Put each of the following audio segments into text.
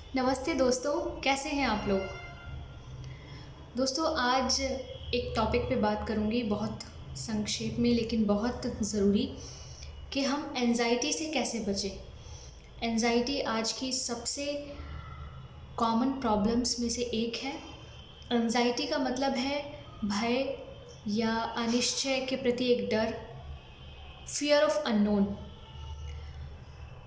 नमस्ते दोस्तों, कैसे हैं आप लोग। दोस्तों, आज एक टॉपिक पे बात करूंगी, बहुत संक्षेप में लेकिन बहुत ज़रूरी, कि हम एंजाइटी से कैसे बचें। एंजाइटी आज की सबसे कॉमन प्रॉब्लम्स में से एक है। एंजाइटी का मतलब है भय या अनिश्चय के प्रति एक डर, फियर ऑफ अननोन।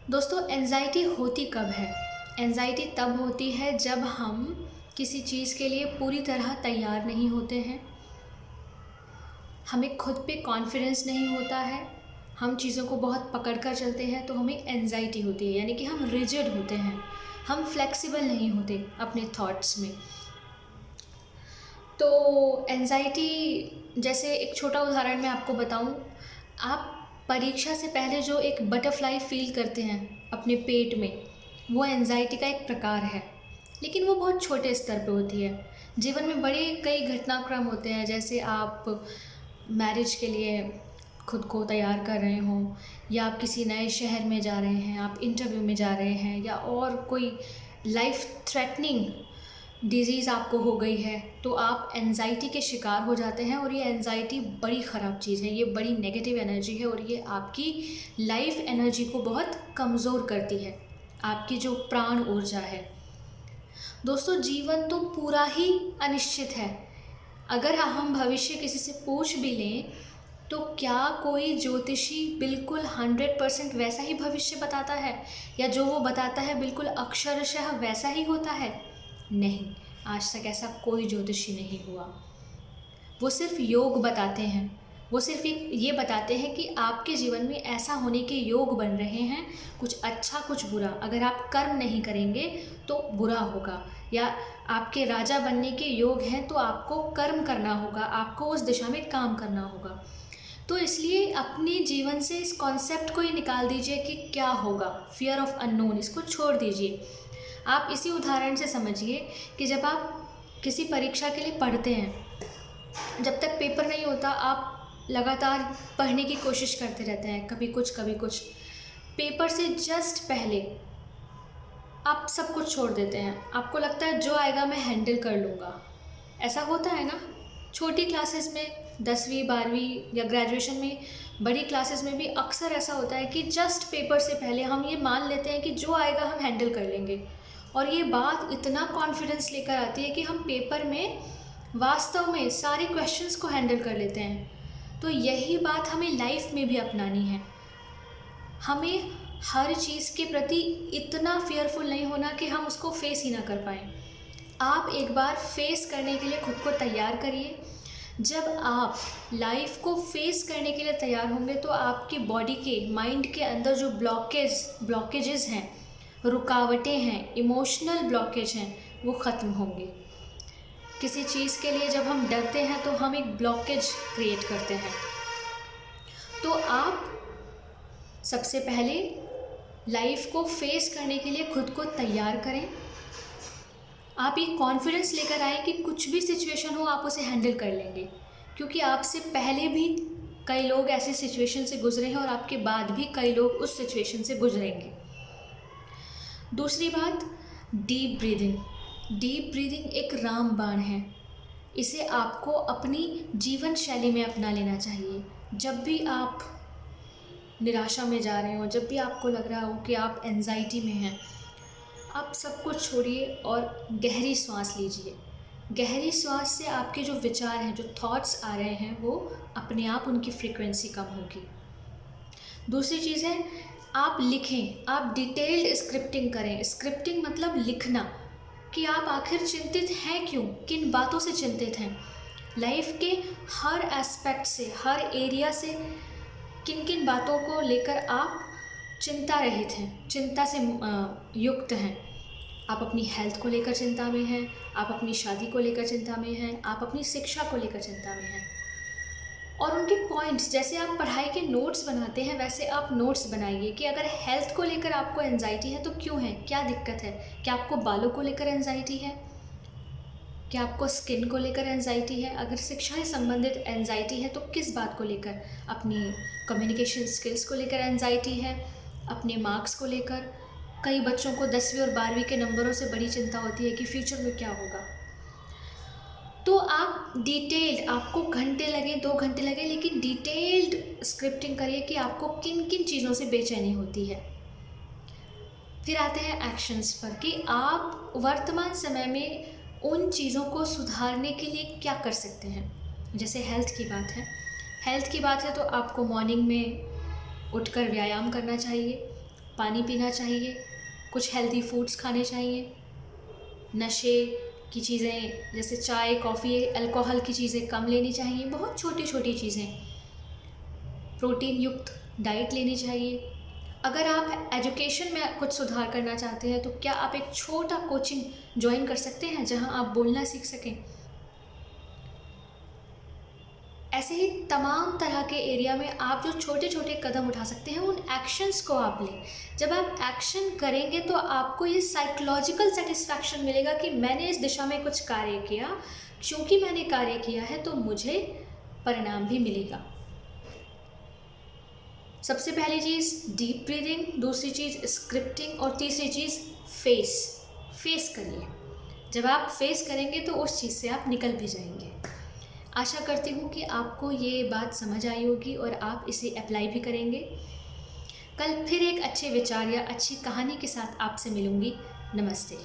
दोस्तों, एंजाइटी होती कब है? एंजाइटी तब होती है जब हम किसी चीज़ के लिए पूरी तरह तैयार नहीं होते हैं, हमें खुद पे कॉन्फिडेंस नहीं होता है, हम चीज़ों को बहुत पकड़ कर चलते हैं तो हमें एंजाइटी होती है। यानी कि हम रिजिड होते हैं, हम फ्लेक्सिबल नहीं होते अपने थॉट्स में। तो एंजाइटी, जैसे एक छोटा उदाहरण मैं आपको बताऊं, आप परीक्षा से पहले जो एक बटरफ्लाई फील करते हैं अपने पेट में, वो एंजाइटी का एक प्रकार है, लेकिन वो बहुत छोटे स्तर पे होती है। जीवन में बड़े कई घटनाक्रम होते हैं, जैसे आप मैरिज के लिए खुद को तैयार कर रहे हों, या आप किसी नए शहर में जा रहे हैं, आप इंटरव्यू में जा रहे हैं, या और कोई लाइफ थ्रेटनिंग डिज़ीज़ आपको हो गई है, तो आप एंजाइटी के शिकार हो जाते हैं। और ये एंजाइटी बड़ी ख़राब चीज़ है, ये बड़ी नेगेटिव एनर्जी है, और ये आपकी लाइफ एनर्जी को बहुत कमज़ोर करती है, आपकी जो प्राण ऊर्जा है। दोस्तों, जीवन तो पूरा ही अनिश्चित है। अगर हम भविष्य किसी से पूछ भी लें तो क्या कोई ज्योतिषी बिल्कुल 100% वैसा ही भविष्य बताता है, या जो वो बताता है बिल्कुल अक्षरशः वैसा ही होता है? नहीं, आज तक ऐसा कोई ज्योतिषी नहीं हुआ। वो सिर्फ योग बताते हैं, वो सिर्फ ये बताते हैं कि आपके जीवन में ऐसा होने के योग बन रहे हैं, कुछ अच्छा कुछ बुरा। अगर आप कर्म नहीं करेंगे तो बुरा होगा, या आपके राजा बनने के योग हैं तो आपको कर्म करना होगा, आपको उस दिशा में काम करना होगा। तो इसलिए अपने जीवन से इस कॉन्सेप्ट को ही निकाल दीजिए कि क्या होगा, फियर ऑफ अननोन, इसको छोड़ दीजिए। आप इसी उदाहरण से समझिए कि जब आप किसी परीक्षा के लिए पढ़ते हैं, जब तक पेपर नहीं होता आप लगातार पढ़ने की कोशिश करते रहते हैं, कभी कुछ कभी कुछ। पेपर से जस्ट पहले आप सब कुछ छोड़ देते हैं, आपको लगता है जो आएगा मैं हैंडल कर लूँगा। ऐसा होता है ना, छोटी क्लासेस में, 10वीं 12वीं या ग्रेजुएशन में, बड़ी क्लासेस में भी अक्सर ऐसा होता है कि जस्ट पेपर से पहले हम ये मान लेते हैं कि जो आएगा हम हैंडल कर लेंगे। और ये बात इतना कॉन्फिडेंस लेकर आती है कि हम पेपर में वास्तव में सारे क्वेश्चंस को हैंडल कर लेते हैं। तो यही बात हमें लाइफ में भी अपनानी है। हमें हर चीज़ के प्रति इतना फियरफुल नहीं होना कि हम उसको फेस ही ना कर पाएँ। आप एक बार फेस करने के लिए खुद को तैयार करिए। जब आप लाइफ को फेस करने के लिए तैयार होंगे तो आपकी बॉडी के, माइंड के अंदर जो ब्लॉकेजेस हैं, रुकावटें हैं, इमोशनल ब्लॉकेज हैं, वो ख़त्म होंगे। किसी चीज़ के लिए जब हम डरते हैं तो हम एक ब्लॉकेज क्रिएट करते हैं। तो आप सबसे पहले लाइफ को फेस करने के लिए खुद को तैयार करें। आप ये कॉन्फिडेंस लेकर आए कि कुछ भी सिचुएशन हो आप उसे हैंडल कर लेंगे, क्योंकि आपसे पहले भी कई लोग ऐसी सिचुएशन से गुजरे हैं और आपके बाद भी कई लोग उस सिचुएशन से गुजरेंगे। दूसरी बात, डीप ब्रीदिंग। डीप ब्रीदिंग एक रामबाण है, इसे आपको अपनी जीवन शैली में अपना लेना चाहिए। जब भी आप निराशा में जा रहे हो, जब भी आपको लग रहा हो कि आप एंजाइटी में हैं, आप सब कुछ छोड़िए और गहरी सांस लीजिए। गहरी सांस से आपके जो विचार हैं, जो थॉट्स आ रहे हैं, वो अपने आप उनकी फ्रीक्वेंसी कम होगी। दूसरी चीज़ है, आप लिखें, आप डिटेल्ड स्क्रिप्टिंग करें। स्क्रिप्टिंग मतलब लिखना, कि आप आखिर चिंतित हैं क्यों, किन बातों से चिंतित हैं। लाइफ के हर एस्पेक्ट से, हर एरिया से किन किन बातों को लेकर आप चिंता रहित हैं, चिंता से युक्त हैं। आप अपनी हेल्थ को लेकर चिंता में हैं, आप अपनी शादी को लेकर चिंता में हैं, आप अपनी शिक्षा को लेकर चिंता में हैं। और उनके पॉइंट्स, जैसे आप पढ़ाई के नोट्स बनाते हैं वैसे आप नोट्स बनाइए कि अगर हेल्थ को लेकर आपको एंजाइटी है तो क्यों है, क्या दिक्कत है। क्या आपको बालों को लेकर एंजाइटी है, क्या आपको स्किन को लेकर एंजाइटी है। अगर शिक्षा से संबंधित एंजाइटी है तो किस बात को लेकर, अपनी कम्युनिकेशन स्किल्स को लेकर एंजाइटी है, अपने मार्क्स को लेकर, कई बच्चों को 10वीं और 12वीं के नंबरों से बड़ी चिंता होती है कि फ्यूचर में क्या होगा। तो आप डिटेल्ड, आपको घंटे लगे, 2 घंटे लगे, लेकिन डिटेल्ड स्क्रिप्टिंग करिए कि आपको किन किन चीज़ों से बेचैनी होती है। फिर आते हैं एक्शंस पर कि आप वर्तमान समय में उन चीज़ों को सुधारने के लिए क्या कर सकते हैं। जैसे हेल्थ की बात है, तो आपको मॉर्निंग में उठकर व्यायाम करना चाहिए, पानी पीना चाहिए, कुछ हेल्दी फूड्स खाने चाहिए, नशे की चीज़ें जैसे चाय, कॉफ़ी, अल्कोहल की चीज़ें कम लेनी चाहिए, बहुत छोटी छोटी चीज़ें, प्रोटीन युक्त डाइट लेनी चाहिए। अगर आप एजुकेशन में कुछ सुधार करना चाहते हैं तो क्या आप एक छोटा कोचिंग ज्वाइन कर सकते हैं जहां आप बोलना सीख सकें। ऐसे ही तमाम तरह के एरिया में आप जो छोटे छोटे कदम उठा सकते हैं, उन एक्शंस को आप लें। जब आप एक्शन करेंगे तो आपको ये साइकोलॉजिकल सेटिस्फैक्शन मिलेगा कि मैंने इस दिशा में कुछ कार्य किया, क्योंकि मैंने कार्य किया है तो मुझे परिणाम भी मिलेगा। सबसे पहली चीज़ डीप ब्रीदिंग, दूसरी चीज़ स्क्रिप्टिंग और तीसरी चीज़ फेस करिए। जब आप फेस करेंगे तो उस चीज़ से आप निकल भी जाएंगे। आशा करती हूँ कि आपको ये बात समझ आई होगी और आप इसे अप्लाई भी करेंगे। कल फिर एक अच्छे विचार या अच्छी कहानी के साथ आपसे मिलूँगी। नमस्ते।